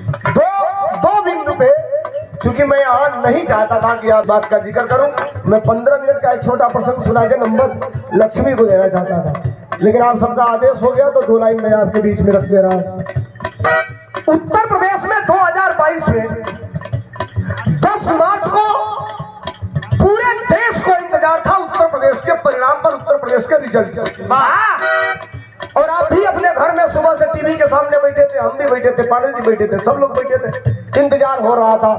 दो बिंदु पे, चूंकि मैं यहाँ नहीं चाहता था कि आप बात का जिक्र करूं, मैं 15 मिनट का एक छोटा प्रसंग सुना के नंबर लक्ष्मी को देना चाहता था, लेकिन आप सबका आदेश हो गया तो 2 लाइन मैं आपके बीच में रख दे रहा हूं। उत्तर प्रदेश में 2022 में 10 मार्च को पूरे देश को इंतजार था उत्तर प्रदेश के परिणाम पर, उत्तर प्रदेश के रिजल्ट। और आप भी अपने घर में सुबह से टीवी के सामने बैठे थे, हम भी बैठे थे, पांडे जी बैठे थे, सब लोग बैठे थे, इंतजार हो रहा था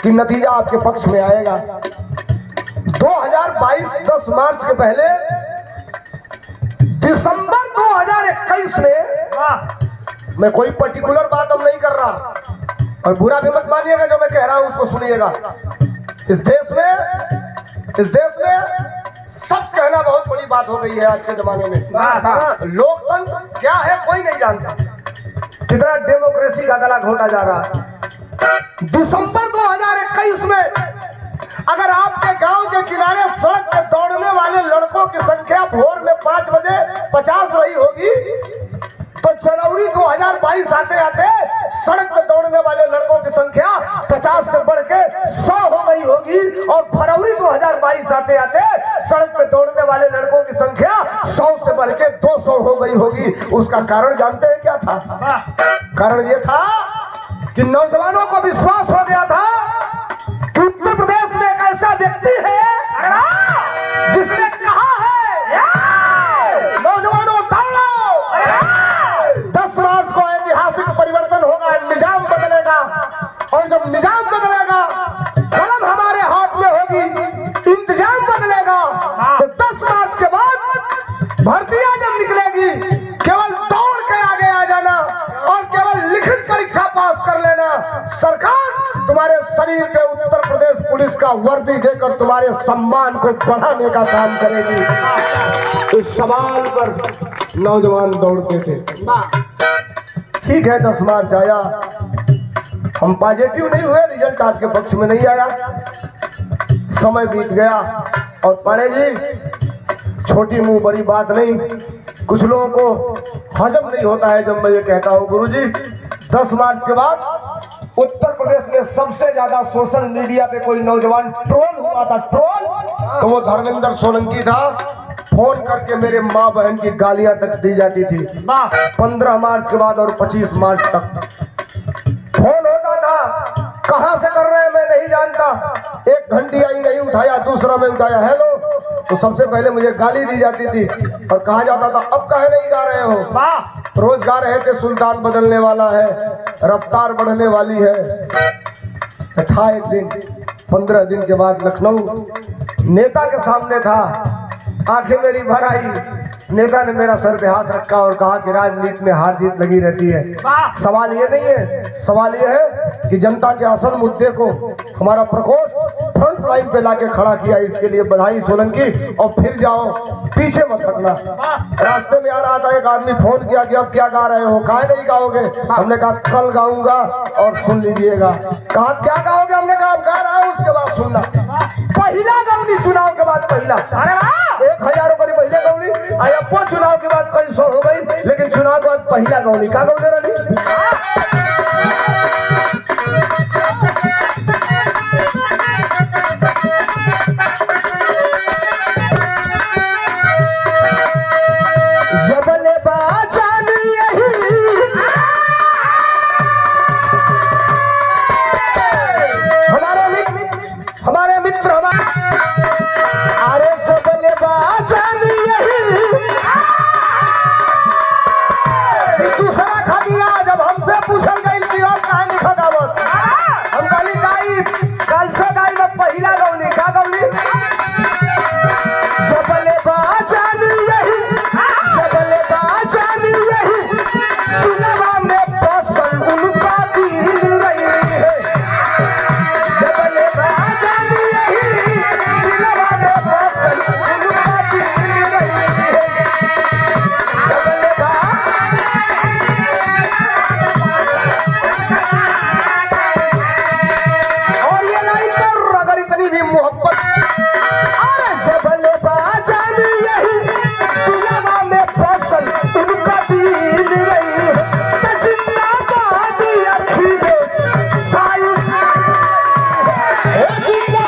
कि नतीजा आपके पक्ष में आएगा। 2022 10 मार्च के पहले दिसंबर 2021 में, मैं कोई पर्टिकुलर बात अब नहीं कर रहा और बुरा भी मत मानिएगा, जो मैं कह रहा हूं उसको सुनिएगा। इस देश में सच कहना बहुत बड़ी बात हो गई है आज के जमाने में। लोकतंत्र क्या है कोई नहीं जानता, कितना डेमोक्रेसी का गला घोटा जा रहा है। दिसंबर 2021 में अगर आपके गांव के किनारे सड़क पे दौड़ने वाले लड़कों की संख्या भोर में 5 बजे 50 रही होगी, तो जनवरी 2022 आते आते सड़क पे दौड़ने वाले लड़कों की संख्या 50 से बढ़ के 100 हो गई होगी, और फरवरी 2022 आते आते सड़क पे दौड़ने वाले लड़कों की संख्या 100 से बढ़ के 200 हो गई होगी। उसका कारण जानते हैं क्या था? कारण ये था कि नौजवानों को विश्वास हो गया था कि उत्तर प्रदेश में एक ऐसा व्यक्ति है जिसने कहा है नौजवानों दौड़ो, 10 मार्च को ऐतिहासिक परिवर्तन होगा, निजाम बदलेगा, और जब निजाम बदलेगा कलम हमारे हाथ में होगी, इंतजाम बदलेगा, तो 10 मार्च के बाद भर्तियां जब निकलेगी केवल दौड़ के आगे आ जाना और केवल लिखित परीक्षा पास कर लेना, सरकार तुम्हारे शरीर पे उत्तर प्रदेश पुलिस का वर्दी देकर तुम्हारे सम्मान को बढ़ाने का काम करेगी। इस सवाल पर नौजवान दौड़ते थे। ठीक है, 10 मार्च आया, हम पॉजिटिव नहीं हुए, रिजल्ट आपके पक्ष में नहीं आया, समय बीत गया। और पांडे जी, छोटी मुंह बड़ी बात नहीं, कुछ लोगों को हजम नहीं होता है जब मैं ये कहता हूं। गुरुजी, 10 मार्च के बाद उत्तर प्रदेश में सबसे ज्यादा सोशल मीडिया पे कोई नौजवान ट्रोल हुआ था, ट्रोल, तो वो धर्मेंद्र सोलंकी था। फोन करके मेरे माँ बहन की गालियां तक दी जाती थी। 15 मार्च के बाद और 25 मार्च तक फोन होता था, कहां से कर रहे हैं मैं नहीं जानता, एक घंटी आई नहीं उठाया, दूसरा में उठाया हेलो, तो सबसे पहले मुझे गाली दी जाती थी और कहा जाता था अब काहे नहीं गा रहे हो। रोज गा रहे थे सुल्तान बदलने वाला है, रफ्तार बढ़ने वाली है। था एक दिन, 15 दिन के बाद लखनऊ नेता के सामने था, आंखें मेरी भर आई, नेता ने मेरा सर पे हाथ रखा और कहा कि राजनीति में हार जीत लगी रहती है, सवाल ये नहीं है, सवाल ये है कि जनता के असल मुद्दे को हमारा प्रकोष्ठ फ्रंट लाइन पे लाके खड़ा किया, इसके लिए बधाई सोलंकी, और फिर जाओ, पीछे मत हटना। रास्ते में आ रहा था, एक आदमी फोन किया कि अब क्या गा रहे हो, काहे नहीं गाओगे? हमने कहा कल गाऊंगा और सुन लीजिएगा। कहा क्या गाओगे? हमने कहा गा रहा हूं, उसके बाद सुनना। पहला गाउनी चुनाव के बाद पहला 1000 रुपये पहले गौनी, अब चुनाव के बाद कई 100 हो गई, लेकिन चुनाव के बाद पहला गौनी का गौ दे रही। जबले बाजान यही हमारे मित्र अरे जबले बाजान दूसरा खा दिया जब हमसे पूछा जिंदा